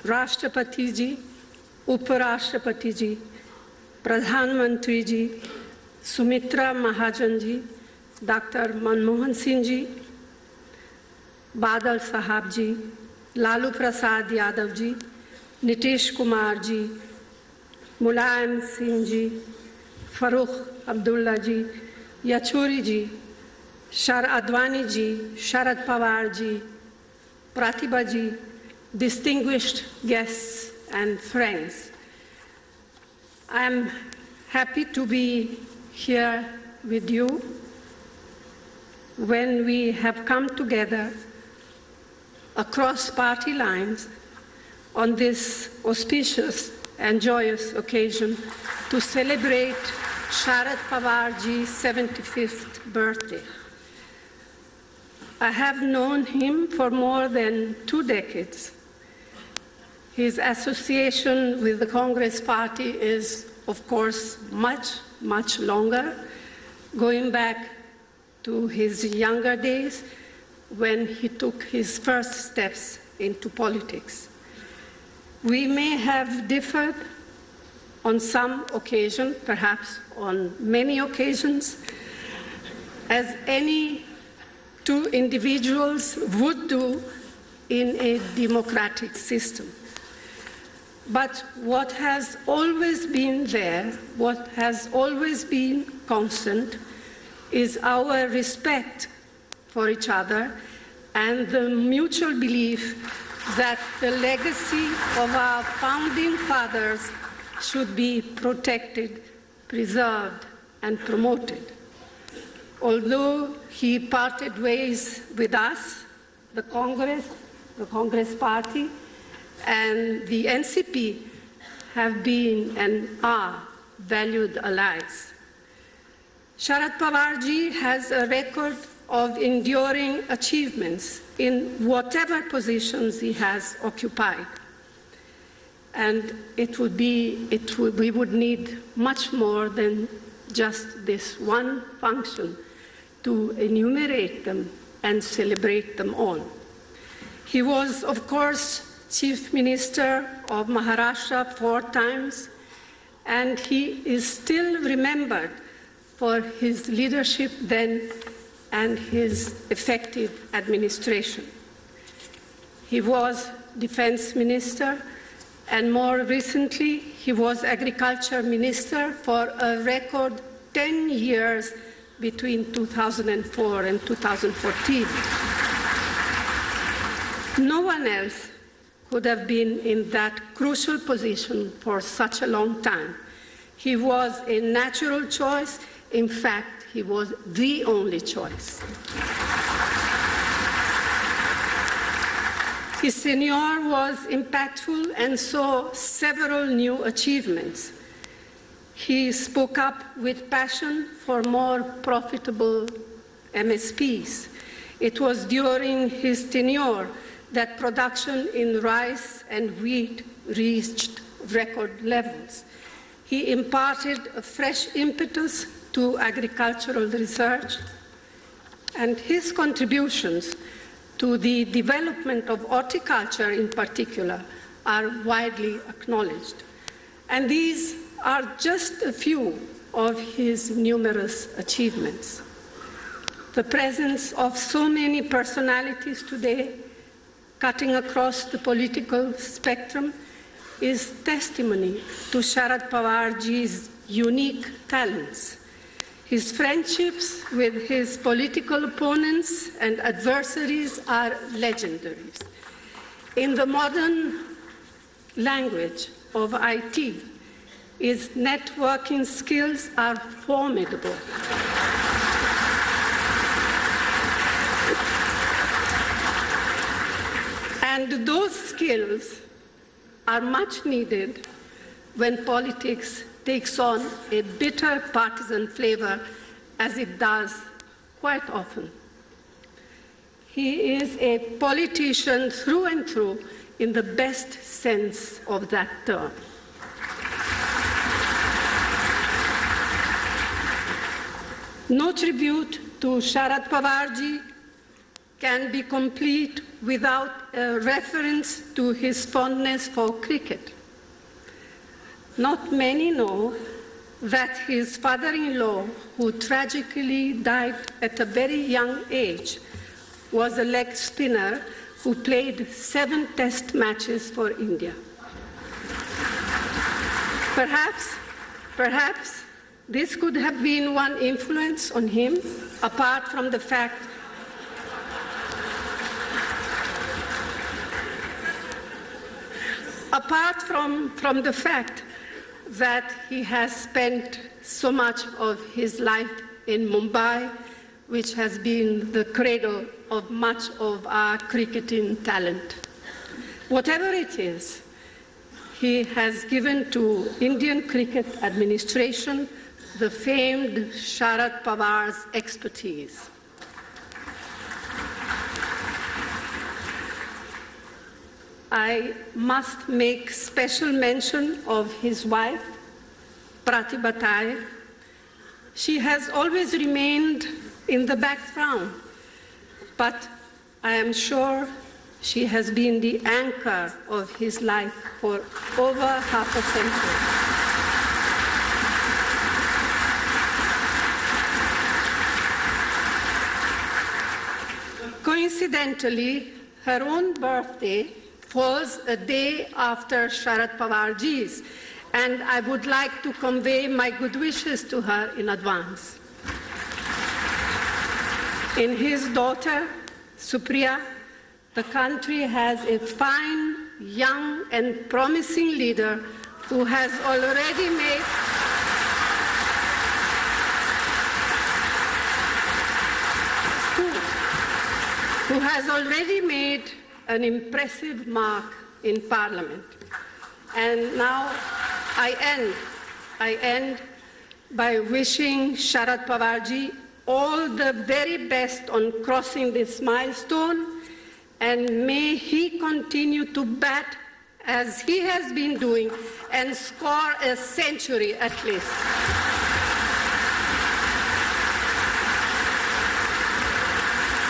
राष्ट्रपति जी, उपराष्ट्रपति जी, प्रधानमंत्री जी, सुमित्रा महाजन जी, डॉक्टर मनमोहन सिंह जी, बादल साहब जी, लालू प्रसाद यादव जी, नीतीश कुमार जी, मुलायम सिंह जी, फरूख अब्दुल्ला जी, येचुरी जी, अडवाणी जी, शरद पवार जी, प्रतिभा जी, distinguished guests and friends. I am happy to be here with you when we have come together across party lines on this auspicious and joyous occasion to celebrate Sharad Pawarji's 75th birthday. I have known him for more than 2 decades. His association with the Congress Party is, of course, much longer, going back to his younger days when he took his first steps into politics. We may have differed on some occasion, perhaps on many occasions, as any two individuals would do in a democratic system. But what has always been there, what has always been constant, is our respect for each other and the mutual belief that the legacy of our founding fathers should be protected, preserved, and promoted. Although he parted ways with us, the Congress Party, and the NCP have been and are valued allies. Sharad Pawarji has a record of enduring achievements in whatever positions he has occupied. And we would need much more than just this one function to enumerate them and celebrate them all. He was, of course, Chief Minister of Maharashtra 4 times, and he is still remembered for his leadership then and his effective administration. He was Defense Minister, and more recently, he was Agriculture Minister for a record 10 years between 2004 and 2014. No one else could have been in that crucial position for such a long time. He was a natural choice. In fact, he was the only choice. His tenure was impactful and saw several new achievements. He spoke up with passion for more profitable MSPs. It was during his tenure that production in rice and wheat reached record levels. He imparted a fresh impetus to agricultural research, and his contributions to the development of horticulture in particular are widely acknowledged. And these are just a few of his numerous achievements. The presence of so many personalities today cutting across the political spectrum is testimony to Sharad Pawarji's unique talents. His friendships with his political opponents and adversaries are legendary. In the modern language of IT, his networking skills are formidable. And those skills are much needed when politics takes on a bitter partisan flavor, as it does quite often. He is a politician through and through in the best sense of that term. No tribute to Sharad Pawarji can be complete without a reference to his fondness for cricket. Not many know that his father-in-law, who tragically died at a very young age, was a leg spinner who played 7 test matches for India. Perhaps this could have been one influence on him, apart from the fact that he has spent so much of his life in Mumbai, which has been the cradle of much of our cricketing talent. Whatever it is, he has given to Indian cricket administration the famed Sharad Pawar's expertise. I must make special mention of his wife, Pratibha Tai. She has always remained in the background, but I am sure she has been the anchor of his life for over half a century. Coincidentally, her own birthday falls a day after Sharad Pawarji's, and I would like to convey my good wishes to her in advance. In his daughter, Supriya, the country has a fine, young, and promising leader who has already made an impressive mark in Parliament. And now I end by wishing Sharad Pawarji all the very best on crossing this milestone, and may he continue to bat as he has been doing and score a century at least.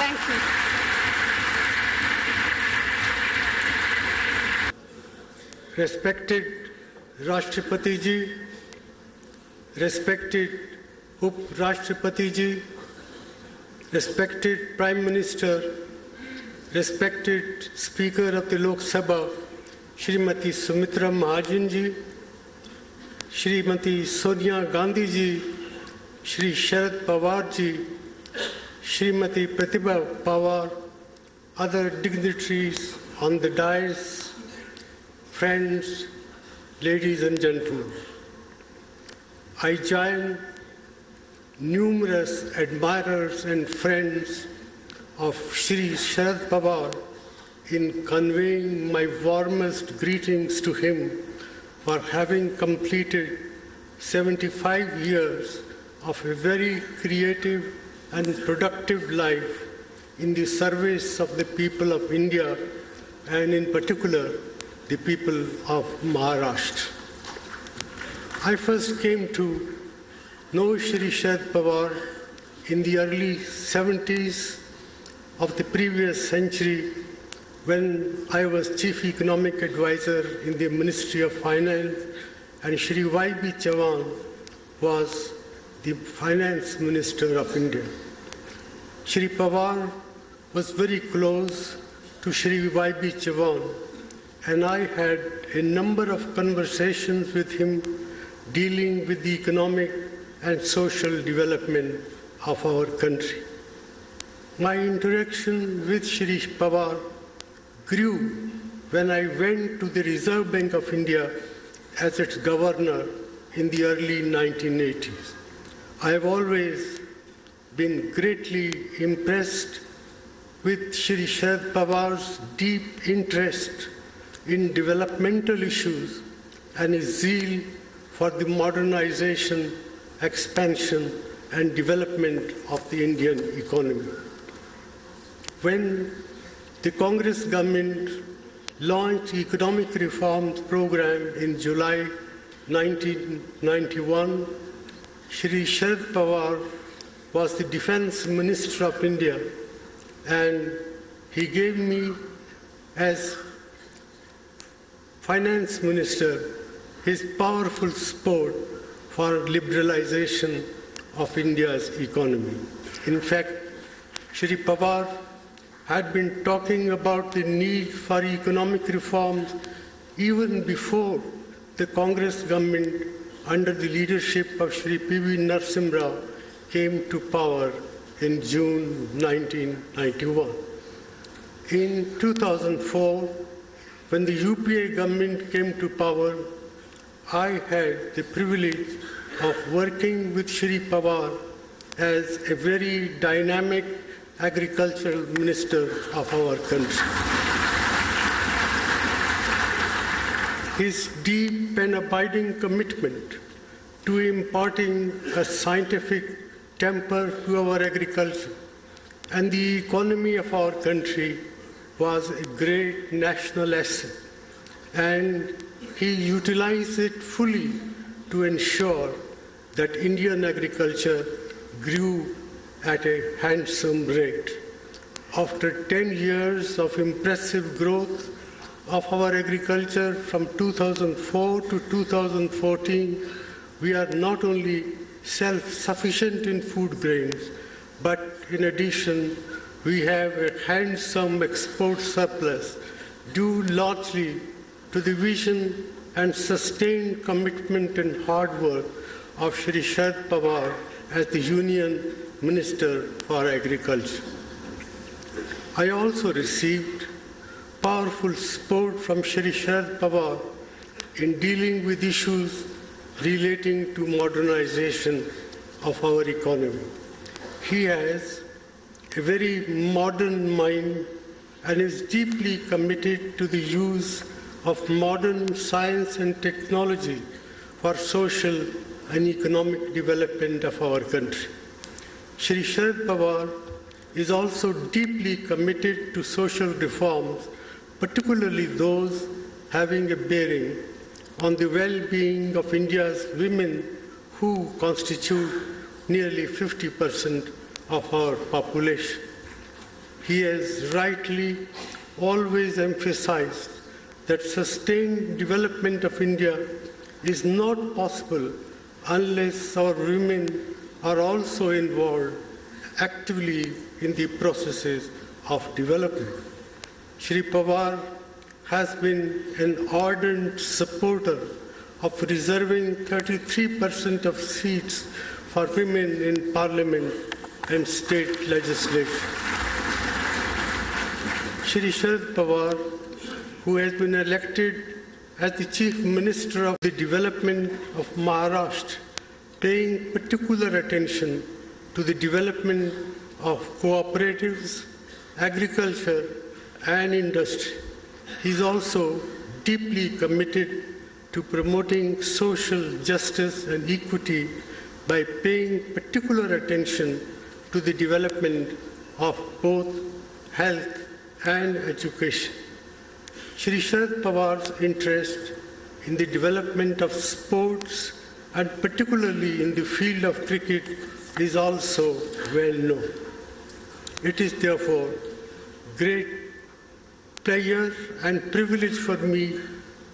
Thank you. Respected Rashtrapati Ji, respected Up Rashtrapati Ji, respected Prime Minister, respected Speaker of the Lok Sabha, Srimati Sumitra Mahajan Ji, Srimati Sonia Gandhi Ji, Shri Sharad Pawar Ji, Srimati Pratibha Pawar, other dignitaries on the dais, friends, ladies and gentlemen. I join numerous admirers and friends of Shri Sharad Pawar in conveying my warmest greetings to him for having completed 75 years of a very creative and productive life in the service of the people of India, and in particular the people of Maharashtra. I first came to know Shri Sharad Pawar in the early 70s of the previous century, when I was Chief Economic Advisor in the Ministry of Finance and Shri Y.B. Chavan was the Finance Minister of India. Shri Pawar was very close to Shri Y.B. Chavan, and I had a number of conversations with him dealing with the economic and social development of our country. My interaction with Shri Pawar grew when I went to the Reserve Bank of India as its governor in the early 1980s. I have always been greatly impressed with Shri Sharad Pawar's deep interest in developmental issues and his zeal for the modernization, expansion, and development of the Indian economy. When the Congress government launched the economic reforms program in July 1991, Shri Sharad Pawar was the Defense Minister of India, and he gave me, as finance minister, his powerful support for liberalization of India's economy. In fact, Shri Pawar had been talking about the need for economic reforms even before the Congress government under the leadership of Shri P.V. Narasimha Rao came to power in June 1991. In 2004, when the UPA government came to power, I had the privilege of working with Shri Pawar as a very dynamic agricultural minister of our country. His deep and abiding commitment to imparting a scientific temper to our agriculture and the economy of our country was a great national asset, and he utilized it fully to ensure that Indian agriculture grew at a handsome rate. After 10 years of impressive growth of our agriculture from 2004 to 2014, we are not only self-sufficient in food grains, but in addition, we have a handsome export surplus due largely to the vision and sustained commitment and hard work of Shri Sharad Pawar as the Union Minister for Agriculture. I also received powerful support from Shri Sharad Pawar in dealing with issues relating to modernization of our economy. He has a very modern mind and is deeply committed to the use of modern science and technology for social and economic development of our country. Shri Sharad Pawar is also deeply committed to social reforms, particularly those having a bearing on the well-being of India's women, who constitute nearly 50% of our population. He has rightly always emphasized that sustained development of India is not possible unless our women are also involved actively in the processes of development. Shri Pawar has been an ardent supporter of reserving 33% of seats for women in Parliament and state legislature. Shri Sharad Pawar, who has been elected as the Chief Minister of the Development of Maharashtra, paying particular attention to the development of cooperatives, agriculture, and industry. He is also deeply committed to promoting social justice and equity by paying particular attention to the development of both health and education. Shri Sharad Pawar's interest in the development of sports and particularly in the field of cricket is also well known. It is therefore great pleasure and privilege for me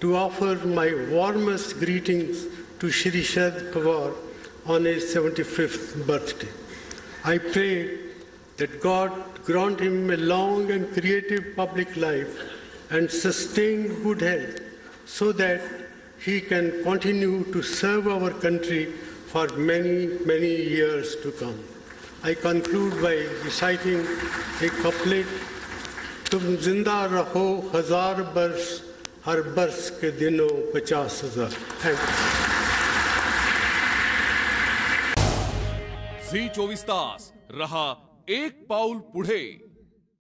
to offer my warmest greetings to Shri Sharad Pawar on his 75th birthday. I pray that God grant him a long and creative public life and sustain good health so that he can continue to serve our country for many, many years to come. I conclude by reciting a couplet, Tum zinda raho hazar bars, har bars ke dino 50,000. Thank you. झी 24 तास रहा एक पाऊल पुढे.